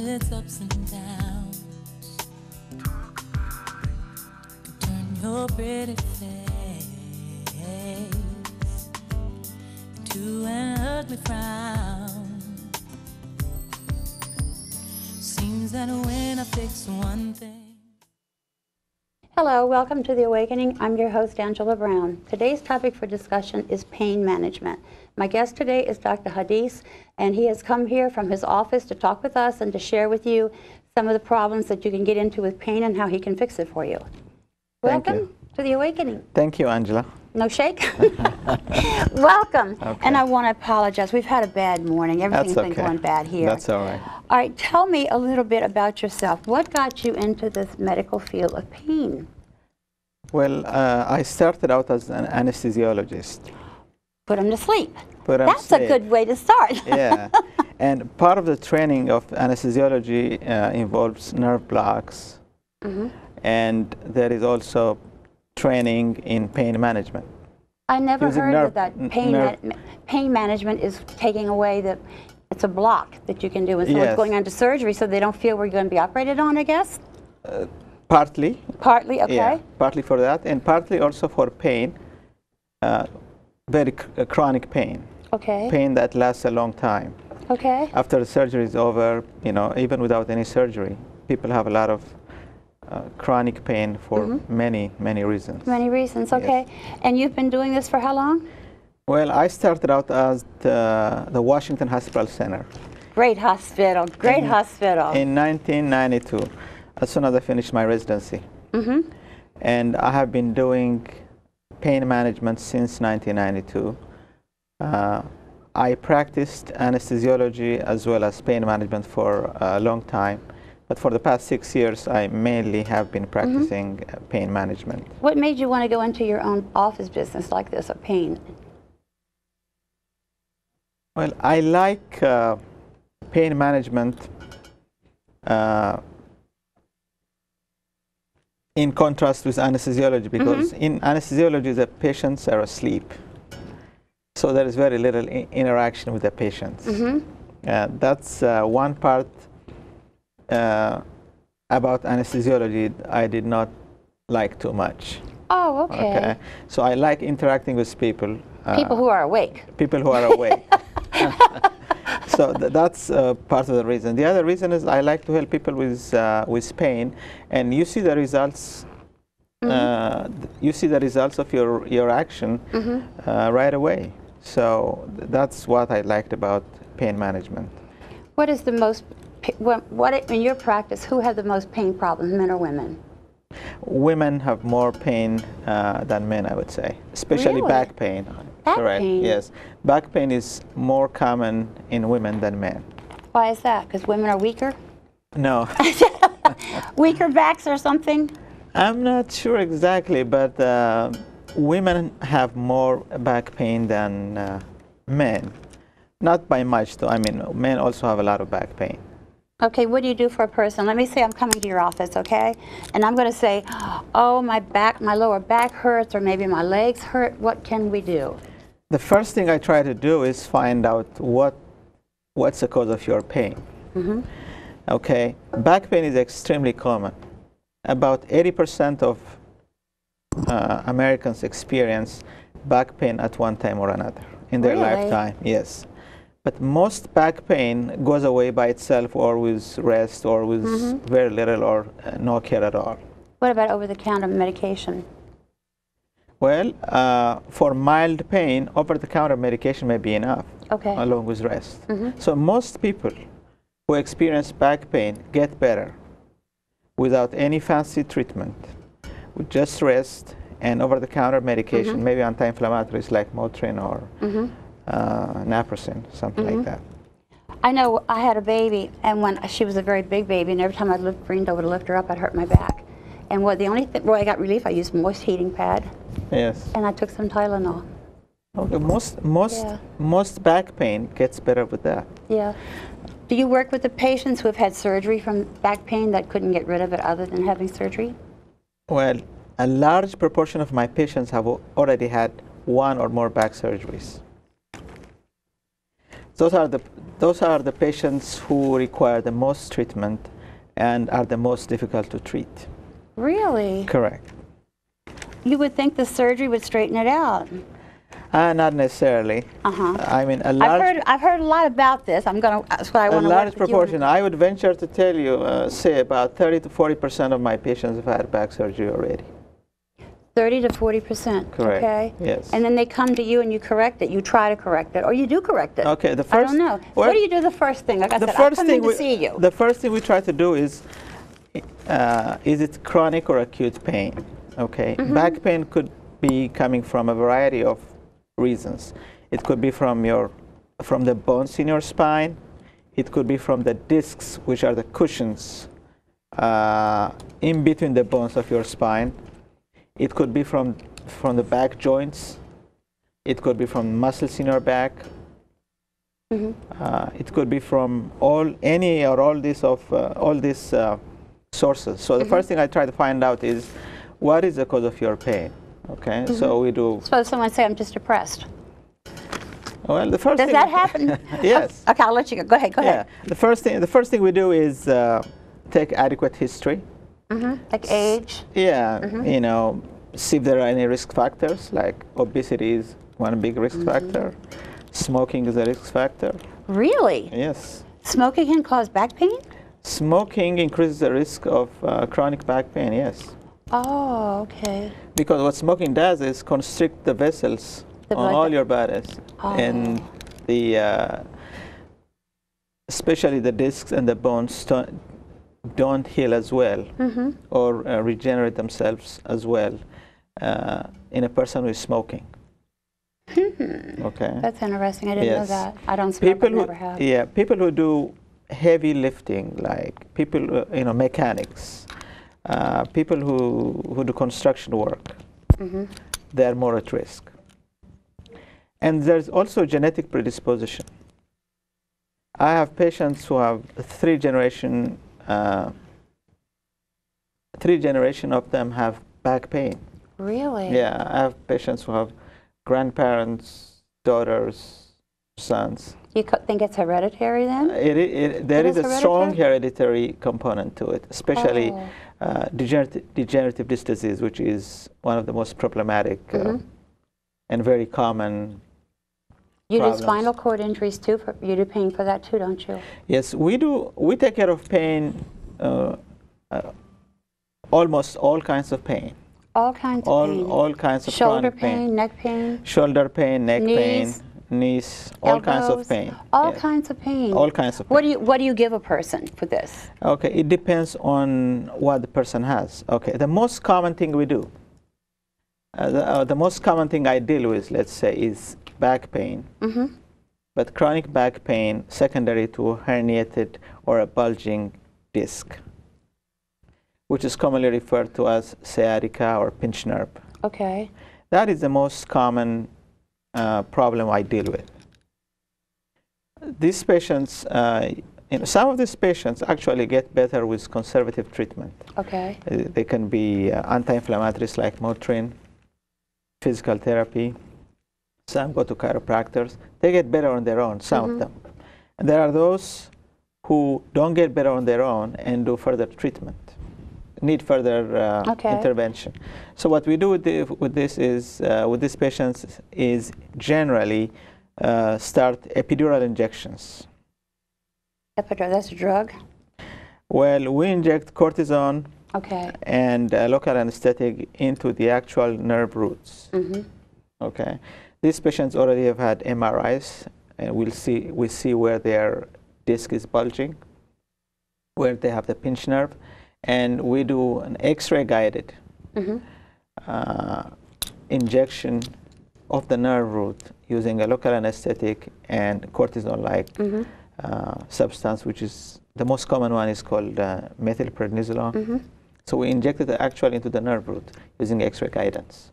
its ups and downs. Turn your pretty face into an ugly frown. Seems that when I fix one thing. Hello, welcome to The Awakening. I'm your host, Angela Brown. Today's topic for discussion is pain management. My guest today is Dr. Hadis, and he has come here from his office to talk with us and to share with you some of the problems that you can get into with pain and how he can fix it for you. Welcome to The Awakening. Thank you, Angela. No shake? Welcome. Okay. And I want to apologize. We've had a bad morning. Everything's been going bad here. That's all right. All right, tell me a little bit about yourself. What got you into this medical field of pain? Well, I started out as an anesthesiologist. Put him to sleep. Put 'em That's sleep. a good way to start. Yeah. And part of the training of anesthesiology involves nerve blocks. Mm-hmm. And there is also training in pain management. I never Using heard nerve- of that. Pain management is taking away the, it's a block that you can do when someone's Yes. going under surgery so they don't feel we're going to be operated on, I guess? Partly. Partly, okay. Yeah, partly for that, and partly also for pain, very chronic pain. Okay. Pain that lasts a long time. Okay. After the surgery is over, you know, even without any surgery, people have a lot of chronic pain for many, many reasons. Many reasons, okay. And you've been doing this for how long? Well, I started out as the Washington Hospital Center. Great hospital, great hospital. In 1992, as soon as I finished my residency. Mm-hmm. And I have been doing pain management since 1992. I practiced anesthesiology as well as pain management for a long time. But for the past 6 years, I mainly have been practicing pain management. What made you want to go into your own office business like this of pain? Well, I like pain management in contrast with anesthesiology, because in anesthesiology, the patients are asleep. So there is very little interaction with the patients. That's one part about anesthesiology I did not like too much. Oh, okay. So I like interacting with people. People who are awake. People who are awake. So that's part of the reason. The other reason is I like to help people with pain, and you see the results. You see the results of your action right away. So that's what I liked about pain management. What is the most, in your practice, who have the most pain problems, men or women? Women have more pain than men, I would say, especially Really? back pain. Back Correct. pain? Yes, back pain is more common in women than men. Why is that? Because women are weaker? No, Weaker backs or something? I'm not sure exactly, but women have more back pain than men. Not by much, though. I mean, men also have a lot of back pain. Okay, what do you do for a person? Let me say I'm coming to your office, okay? And I'm going to say, oh, my lower back hurts, or maybe my legs hurt. What can we do? The first thing I try to do is find out what's the cause of your pain. Okay, back pain is extremely common. About 80% of Americans experience back pain at one time or another in their Really? lifetime. Yes. But most back pain goes away by itself, or with rest, or with very little or no care at all. What about over-the-counter medication? Well, for mild pain, over-the-counter medication may be enough, Okay. along with rest. So most people who experience back pain get better without any fancy treatment, with just rest and over-the-counter medication, maybe anti-inflammatories like Motrin or naproxen, something like that. I know I had a baby, and when she was a very big baby, and every time I leaned over to lift her up, I'd hurt my back. And the only thing, where I got relief, I used moist heating pad, Yes. and I took some Tylenol. Okay, Yeah. most back pain gets better with that. Yeah. Do you work with the patients who have had surgery from back pain that couldn't get rid of it other than having surgery? Well, a large proportion of my patients have already had one or more back surgeries. those are the patients who require the most treatment and are the most difficult to treat. Really? Correct. You would think the surgery would straighten it out. Not necessarily. I mean, a large, I've heard a lot about this. That's what I a want to large proportion. I would venture to tell you, say about 30 to 40% of my patients have had back surgery already. 30 to 40%. Correct. Okay. Yes. And then they come to you and you correct it. You try to correct it, or you do correct it. Okay. The I first. don't know. Well, What do you do the first thing? Like I said, I come in to see you. The first thing we try to do is it chronic or acute pain? Okay. Back pain could be coming from a variety of reasons. It could be from the bones in your spine. It could be from the discs, which are the cushions in between the bones of your spine. It could be from the back joints. It could be from muscles in your back. It could be from all these sources. So the first thing I try to find out is what is the cause of your pain. Okay, so we do. Suppose someone say I'm just depressed. Well, the first Does thing. that happen? Yes. Okay, I'll let you go. Go ahead. Go Yeah. ahead. The first thing we do is take adequate history. Like age. Yeah. You know, see if there are any risk factors, like obesity is one big risk factor. Smoking is a risk factor. Really? Yes. Smoking can cause back pain? Smoking increases the risk of chronic back pain. Yes. Oh, okay. Because what smoking does is constrict the vessels The on blood all ve- your bodies, and the especially the discs and the bones don't heal as well or regenerate themselves as well in a person who is smoking. Okay. That's interesting. I didn't know Yes. that. I don't smoke. I never have. Yeah, people who do heavy lifting, like people, mechanics, people who do construction work, they are more at risk. And there's also genetic predisposition. I have patients who have three generation of them have back pain. Really? Yeah, I have patients who have grandparents, daughters, sons. You think it's hereditary then? There It is is a strong hereditary? hereditary component to it, especially degenerative disc disease, which is one of the most problematic and very common. You do problems. spinal cord injuries too. You do pain for that too, don't you? Yes, we do. We take care of pain, almost all kinds of pain. All kinds of pain. All kinds of Shoulder chronic pain, neck pain, shoulder pain, neck pain, Knees, knees, all kinds of elbows, pain. All Yes. kinds of pain. All kinds of pain. What do you give a person for this? Okay, it depends on what the person has. Okay, the most common thing we do, the most common thing I deal with, let's say, is back pain. But chronic back pain secondary to herniated or a bulging disc, which is commonly referred to as sciatica or pinched nerve. Okay. That is the most common problem I deal with. These patients, some of these patients actually get better with conservative treatment. Okay. They can be anti-inflammatories like Motrin, physical therapy. Some go to chiropractors. They get better on their own, some of them. And there are those who don't get better on their own and do further treatment, need further intervention. So what we do with these patients is generally start epidural injections. Epidural, that's a drug? Well, we inject cortisone Okay. and local anesthetic into the actual nerve roots. Okay. These patients already have had MRIs, and we see where their disc is bulging, where they have the pinched nerve, and we do an X-ray guided injection of the nerve root using a local anesthetic and cortisone-like substance, which is the most common one is called methylprednisolone. So we inject it actually into the nerve root using X-ray guidance.